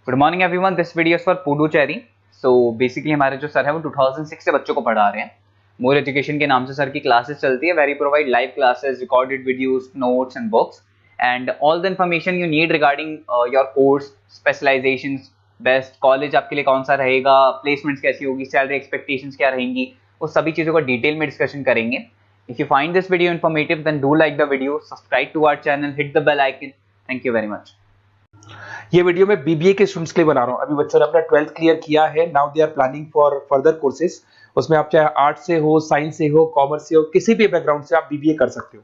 Good morning everyone, this video for Puducherry. So basically हमारे जो sir है वो 2006 से बच्चों को पढ़ा रहे हैं। मोर एजुकेशन के नाम से सर की क्लासेस चलती है, very provide live classes, recorded videos, notes and books and all the information you need regarding your course, specialisations, best college आपके लिए कौन सा रहेगा, प्लेसमेंट्स कैसी होगी, सैलरी एक्सपेक्टेशंस क्या रहेंगी, उस सभी चीज़ों का डिटेल में डिस्कशन करेंगे। If you find this video informative then do like the video, subscribe to our channel, hit the bell icon. Thank you very much. ये वीडियो मैं बीबीए के स्टूडेंट्स के लिए बना रहा हूँ। अभी बच्चों ने अपना 12th क्लियर किया है, now they are planning for further courses. उसमें आप चाहे आर्ट से हो, साइंस से हो, कॉमर्स से हो, किसी भी बैकग्राउंड से आप बीबीए कर सकते हो।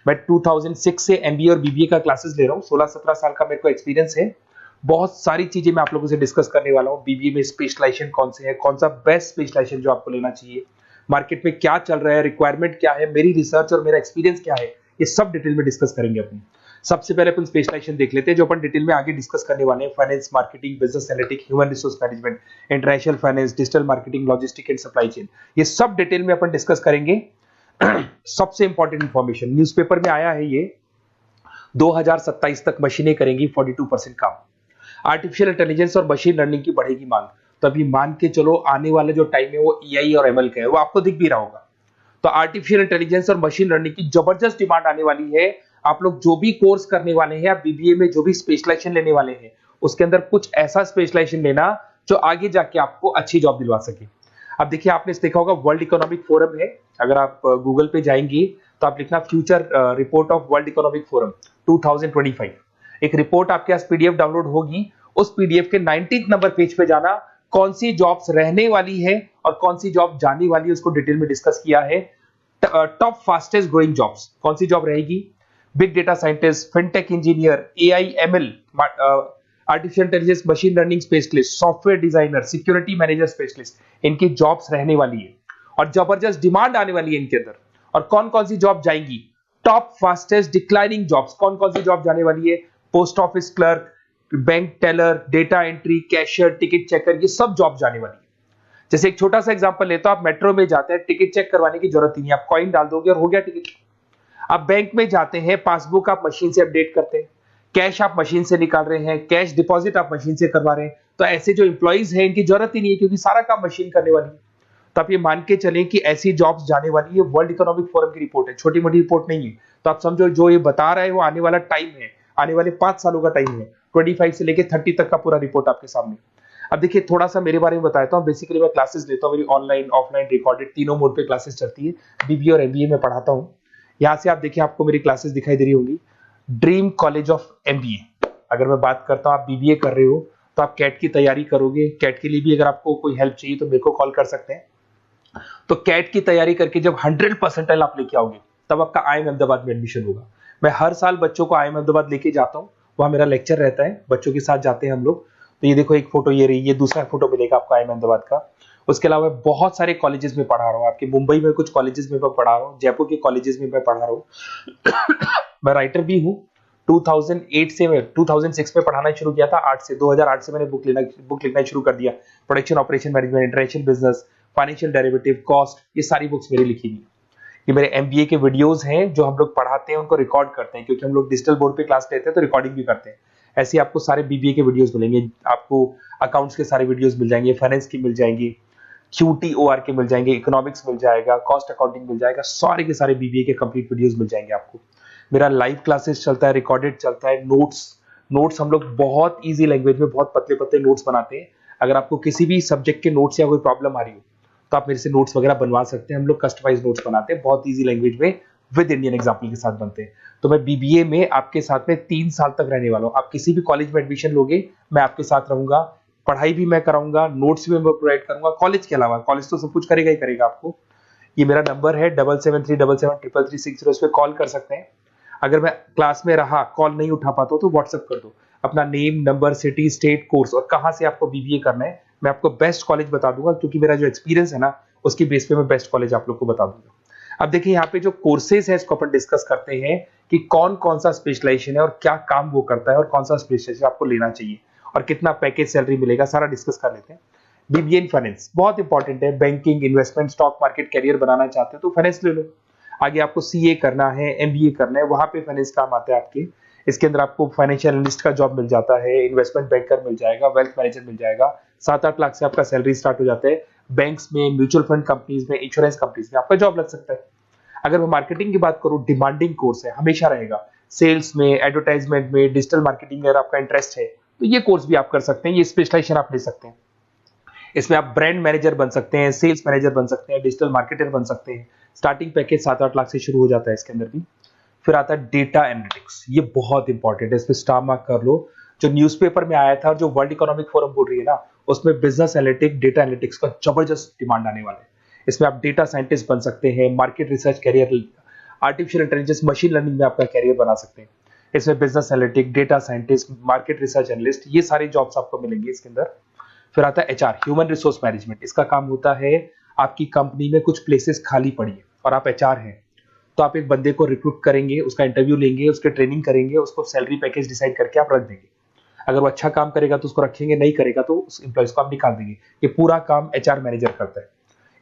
मैं 2006 से एमबीए और बीबीए का क्लासेस ले रहा हूँ। 16-17 साल का मेरे को एक्सपीरियंस है। बहुत सारी चीजें मैं आप लोगों से डिस्कस करने वाला हूँ। बीबीए में स्पेशलाइजेशन कौन से है, कौन सा बेस्ट स्पेशलाइजेशन जो आपको लेना चाहिए, मार्केट में क्या चल रहा है, रिक्वायरमेंट क्या है, मेरी रिसर्च और मेरा एक्सपीरियंस क्या है, ये सब डिटेल में डिस्कस करेंगे अपनी। सबसे पहले अपन स्पेशलाइजेशन देख लेते हैं, जो अपन डिटेल में आगे डिस्कस करने वाले हैं। Finance, marketing, business analytics, human resource management, international finance, digital marketing, logistic and supply chain, ये सब डिटेल में अपन डिस्कस करेंगे। सबसे इंपॉर्टेंट इंफॉर्मेशन न्यूज़पेपर में आया है, ये 2027 तक मशीनें करेंगी 42% काम। आर्टिफिशियल इंटेलिजेंस और मशीन लर्निंग की बढ़ेगी मांग। तो अभी मान के चलो आने वाला जो टाइम है वो एआई और एमएल का है, वो आपको दिख भी रहा होगा। तो आर्टिफिशियल इंटेलिजेंस और मशीन लर्निंग की जबरदस्त डिमांड आने वाली है। आप लोग जो भी कोर्स करने वाले हैं या बीबीए में जो भी स्पेशलाइजेशन लेने वाले हैं, उसके अंदर कुछ ऐसा स्पेशलाइजेशन लेना जो आगे जाके आपको अच्छी जॉब दिलवा सके। अब देखिए, आपने देखा होगा वर्ल्ड इकोनॉमिक फोरम है। अगर आप गूगल पे जाएंगे तो आप लिखना future report of world economic forum 2025। एक रिपोर्ट आपके पास पीडीएफ डाउनलोड होगी। उस पीडीएफ के 19th नंबर पेज पे जाना, कौन सी जॉब्स रहने वाली है और कौन सी जॉब जाने वाली है, उसको डिटेल में डिस्कस किया है। टॉप फास्टेस्ट ग्रोइंग जॉब्स, कौन सी जॉब रहेगी? Big data scientist, fintech engineer, AI ML, artificial intelligence, machine learning specialist, software designer, security manager specialist, इनकी जॉब्स रहने वाली है और जबरदस्त डिमांड आने वाली है इनके अंदर। और कौन कौन सी जॉब जाएंगी? टॉप फास्टेस्ट डिक्लाइनिंग जॉब्स, कौन कौन सी जॉब जाने वाली है? Post office clerk, bank teller, data entry, cashier, ticket checker, ये सब जॉब जाने वाली है। जैसे एक छोटा सा एग्जांपल लेता हूं, आप मेट्रो में जाते हैं, टिकट चेक करवाने की जरूरत ही नहीं, आप कॉइन डाल दोगे और हो गया टिकट। आप बैंक में जाते हैं, पासबुक आप मशीन से अपडेट करते हैं, कैश आप मशीन से निकाल रहे हैं, कैश डिपॉजिट आप मशीन से करवा रहे हैं। तो ऐसे जो एम्प्लॉइज हैं, इनकी जरूरत ही नहीं है, क्योंकि सारा काम मशीन करने वाली है। तो आप ये मान के चलें कि ऐसी जॉब्स जाने वाली है। वर्ल्ड इकोनॉमिक फोरम की रिपोर्ट है, छोटी मोटी रिपोर्ट नहीं है। तो आप समझो जो ये बता रहा है वो आने वाला टाइम है, आने वाले 5 सालों का टाइम है। 25 से लेके 30 तक का पूरा रिपोर्ट आपके सामने। अब देखिए, थोड़ा सा मेरे बारे में बताता हूँ। बेसिकली मैं क्लासेस लेता हूँ, मेरी ऑनलाइन, ऑफलाइन, रिकॉर्डेड, तीनों मोड पे क्लासेस चलती है। बीबीए और एमबीए में पढ़ाता हूँ। यहाँ से आप देखिए, आपको मेरी क्लासेस दिखाई दे रही होंगी। Dream college of MBA. अगर मैं बात करता हूँ, आप बीबीए कर रहे हो तो आप कैट की तैयारी करोगे। कैट के लिए भी अगर आपको कोई हेल्प चाहिए तो मेरे को कॉल कर सकते हैं। तो कैट की तैयारी करके जब 100% आप लेके आओगे, तब आपका आईएम अहमदाबाद में एडमिशन होगा। मैं हर साल बच्चों को आईएम अहमदाबाद लेके जाता हूँ, वहां मेरा लेक्चर रहता है, बच्चों के साथ जाते हैं हम लोग। तो ये देखो, एक फोटो ये रही, ये दूसरा फोटो मिलेगा आपको आईएम अहमदाबाद का। उसके अलावा बहुत सारे कॉलेजेस में पढ़ा रहा हूँ। आपके मुंबई में कुछ कॉलेजेस में मैं पढ़ा रहा हूँ, जयपुर के कॉलेजेस में मैं पढ़ा रहा हूँ। मैं राइटर भी हूँ। 2008 से मैं 2006 में पढ़ाना शुरू किया था। 2008 से मैंने बुक लिखना शुरू कर दिया। Production operation management, international business, financial derivative, cost, ये सारी बुक्स मेरी लिखी हुई। ये मेरे एमबीए के वीडियोस हैं जो हम लोग पढ़ाते हैं, उनको रिकॉर्ड करते हैं, क्योंकि हम लोग डिजिटल बोर्ड पे क्लास लेते हैं तो रिकॉर्डिंग भी करते हैं। ऐसे आपको सारे बीबीए के वीडियोस मिलेंगे। आपको अकाउंट्स के सारे वीडियोस मिल जाएंगे, फाइनेंस की मिल जाएंगी, क्यूटीओआर के मिल जाएंगे, इकोनॉमिक्स मिल जाएगा, कॉस्ट अकाउंटिंग मिल जाएगा, सारे के सारे बीबीए के कंप्लीट वीडियोस मिल जाएंगे आपको। मेरा लाइव क्लासेस चलता है, रिकॉर्डेड चलता है। नोट्स हम लोग बहुत ईजी लैंग्वेज में बहुत पतले पतले नोट्स बनाते हैं। अगर आपको किसी भी सब्जेक्ट के नोट्स या कोई प्रॉब्लम आ रही हो तो आप मेरे से नोट्स वगैरह बनवा सकते हैं। हम लोग कस्टमाइज नोट्स बनाते हैं, बहुत ईजी लैंग्वेज में, विद इंडियन एग्जाम्पल के साथ बनते हैं। तो मैं बीबीए में आपके साथ में 3 साल तक रहने वाला हूँ। आप किसी भी कॉलेज में एडमिशन लोगे, मैं आपके साथ रहूंगा, पढ़ाई भी मैं कराऊंगा, नोट्स भी मैं प्रोवाइड करूंगा। कॉलेज के अलावा, कॉलेज तो सब कुछ करेगा ही करेगा आपको। ये मेरा नंबर है 7737733360, इस पे कॉल कर सकते हैं। अगर मैं क्लास में रहा, कॉल नहीं उठा पाता तो व्हाट्सएप कर दो अपना name, number, city, state, course और कहां से आपको बीबीए करना है। मैं आपको बेस्ट कॉलेज बता दूंगा, क्योंकि मेरा जो एक्सपीरियंस है ना, उसकी बेस पे मैं बेस्ट कॉलेज आप लोग को बता दूंगा। अब देखिए, यहाँ पे जो कोर्सेज है इसको अपन डिस्कस करते हैं कि कौन कौन सा स्पेशलाइजेशन है और क्या काम वो करता है और कौन सा स्पेशलाइजेशन आपको लेना चाहिए और कितना पैकेज सैलरी मिलेगा, सारा डिस्कस कर लेते हैं। बीबीए इन फाइनेंस बहुत इंपॉर्टेंट है। Banking, investment, stock market career बनाना चाहते हो तो फाइनेंस ले लो। आगे आपको सीए करना है, एमबीए करना है, वहां पे फाइनेंस काम आता है आपके। इसके अंदर आपको फाइनेंशियल एनालिस्ट का जॉब मिल जाता है, इन्वेस्टमेंट बैंकर मिल जाएगा, वेल्थ मैनेजर मिल जाएगा। 7-8 लाख से आपका सैलरी स्टार्ट हो जाता है। बैंक्स में, म्यूचुअल फंड कंपनीज में, इंश्योरेंस कंपनीज में आपका जॉब लग सकता है। अगर मैं मार्केटिंग की बात करूं, डिमांडिंग कोर्स है, हमेशा रहेगा। सेल्स में, एडवर्टाइजमेंट में, डिजिटल मार्केटिंग में अगर आपका इंटरेस्ट है तो ये कोर्स भी आप कर सकते हैं, ये स्पेशलाइजेशन आप ले सकते हैं। इसमें आप ब्रांड मैनेजर बन सकते हैं, सेल्स मैनेजर बन सकते हैं, डिजिटल मार्केटर बन सकते हैं। स्टार्टिंग पैकेज 7-8 लाख से शुरू हो जाता है इसके अंदर भी। फिर आता है डेटा एनालिटिक्स, ये बहुत इंपॉर्टेंट है, इसमें स्टार मार्क कर लो। जो न्यूज़पेपर में आया था और जो वर्ल्ड इकोनॉमिक फोरम बोल रही है ना, उसमें बिजनेस एनालिटिक्स, डेटा एनालिटिक्स का जबरदस्त डिमांड आने वाला है। इसमें आप डेटा साइंटिस्ट बन सकते हैं, market research career, artificial intelligence, machine learning में आपका कैरियर बना सकते हैं। इसमें business analytic, data scientist, market research analyst, ये सारे जॉब्स आपको मिलेंगे इसके अंदर। फिर आता है एचआर, ह्यूमन रिसोर्स मैनेजमेंट। इसका काम होता है, आपकी कंपनी में कुछ प्लेसेस खाली पड़ी है और आप एचआर हैं, तो आप एक बंदे को रिक्रूट करेंगे, उसका इंटरव्यू लेंगे, उसके ट्रेनिंग करेंगे, उसको सैलरी पैकेज डिसाइड करके आप रख देंगे। अगर वो अच्छा काम करेगा तो उसको रखेंगे, नहीं करेगा तो उस एम्प्लॉइज को आप निकाल देंगे। ये पूरा काम एचआर मैनेजर करता है।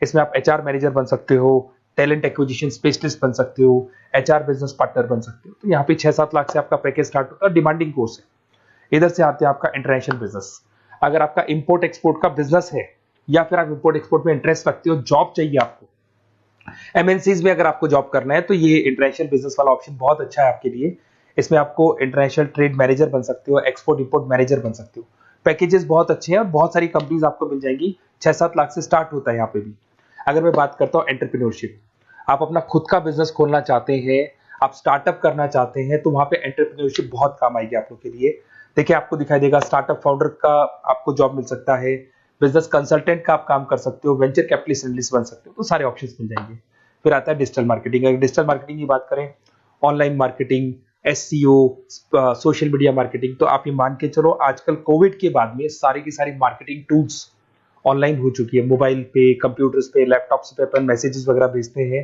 इसमें आप एचआर मैनेजर बन सकते हो, टैलेंट एक्विजिशन स्पेशलिस्ट बन सकते हो, एचआर बिजनेस पार्टनर बन सकते हो। तो यहाँ पे 6-7 लाख से आपका पैकेज स्टार्ट होता है, डिमांडिंग कोर्स है। इधर से आते हैं आपका इंटरनेशनल बिजनेस। अगर आपका इंपोर्ट एक्सपोर्ट का बिजनेस है या फिर आप इंपोर्ट एक्सपोर्ट में इंटरेस्ट रखते हो, जॉब चाहिए आपको, एमएनसीज में अगर आपको जॉब करना है, तो ये इंटरनेशनल बिजनेस वाला ऑप्शन बहुत अच्छा है आपके लिए। इसमें आपको इंटरनेशनल ट्रेड मैनेजर बन सकते हो, एक्सपोर्ट इंपोर्ट मैनेजर बन सकते हो। पैकेजेस बहुत अच्छे हैं और बहुत सारी कंपनीज आपको मिल जाएंगी। 6-7 लाख से स्टार्ट होता है यहाँ पे भी। अगर मैं बात करता हूँ एंटरप्रेन्योरशिप, आप अपना खुद का बिजनेस खोलना चाहते हैं, आप स्टार्टअप करना चाहते हैं, तो वहां पे एंटरप्रेन्योरशिप बहुत काम आएगी आप लोग के लिए। देखिए, आपको दिखाई देगा स्टार्टअप फाउंडर का आपको जॉब मिल सकता है, बिजनेस कंसल्टेंट का आप काम कर सकते हो, वेंचर कैपिटलिस्ट एनालिस्ट बन सकते हो, तो सारे ऑप्शंस मिल जाएंगे। फिर आता है डिजिटल मार्केटिंग। अगर डिजिटल मार्केटिंग की बात करें, online marketing, SEO, social media marketing, तो आप ये मान के चलो आजकल कोविड के बाद में सारी की सारी मार्केटिंग टूल्स ऑनलाइन हो चुकी है। मोबाइल पे, कंप्यूटर्स पे, लैपटॉप्स पे अपन मैसेजेस वगैरह भेजते हैं,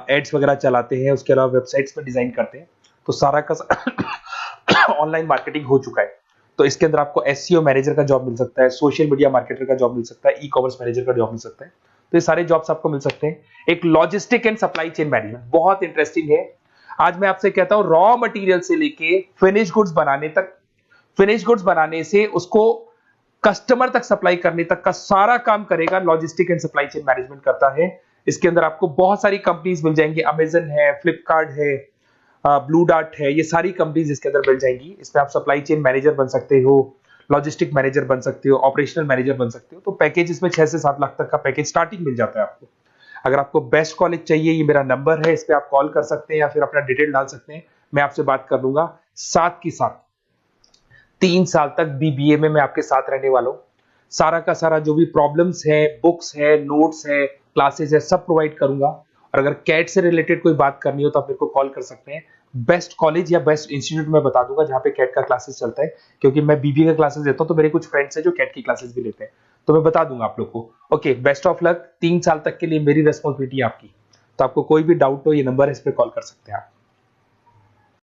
एड्स वगैरह चलाते हैं, उसके अलावा वेबसाइट्स पे डिजाइन करते हैं, तो सारा का ऑनलाइन मार्केटिंग हो चुका है। तो इसके अंदर आपको एसईओ मैनेजर का जॉब मिल सकता है, सोशल मीडिया मार्केटर का जॉब मिल सकता है, ई कॉमर्स मैनेजर का जॉब मिल सकता है। तो ये सारे जॉब्स आपको मिल सकते हैं। एक logistic and supply chain management बहुत इंटरेस्टिंग है। आज मैं आपसे कहता हूं, रॉ मटेरियल से लेके फिनिश गुड्स बनाने तक, फिनिश गुड्स बनाने से उसको कस्टमर तक सप्लाई करने तक का सारा काम करेगा logistic and supply chain management करता है। इसके अंदर आपको बहुत सारी कंपनीज मिल जाएंगी, अमेजन है, फ्लिपकार्ट है, ब्लू डार्ट है, ये सारी कंपनीज इसके अंदर मिल जाएंगी। इसमें आप सप्लाई चेन मैनेजर बन सकते हो, लॉजिस्टिक मैनेजर बन सकते हो, ऑपरेशनल मैनेजर बन सकते हो। तो पैकेज इसमें 6 से 7 लाख तक का पैकेज स्टार्टिंग मिल जाता है आपको। अगर आपको बेस्ट कॉलेज चाहिए, ये मेरा नंबर है, इस पे आप कॉल कर सकते हैं या फिर अपना डिटेल डाल सकते हैं, मैं आपसे बात कर लूंगा। साथ की साथ 3 साल तक बीबीए में मैं आपके साथ रहने वाला हूँ। सारा का सारा जो भी प्रॉब्लम्स है, बुक्स है, नोट्स है, क्लासेस है, सब प्रोवाइड करूंगा। और अगर कैट से रिलेटेड कोई बात करनी हो तो आप मेरे को कॉल कर सकते हैं। बेस्ट कॉलेज या बेस्ट इंस्टीट्यूट में बता दूंगा जहां पे कैट का क्लासेस चलता है, क्योंकि मैं बीबीए का क्लासेस देता हूं, तो मेरे कुछ फ्रेंड्स हैं जो कैट की क्लासेस भी लेते हैं, तो मैं बता दूंगा आप लोग को। Okay, best of luck. 3 साल तक के लिए मेरी रेस्पॉन्सिबिलिटी आपकी। तो आपको कोई भी डाउट हो, ये नंबर है, इस पर कॉल कर सकते हैं आप।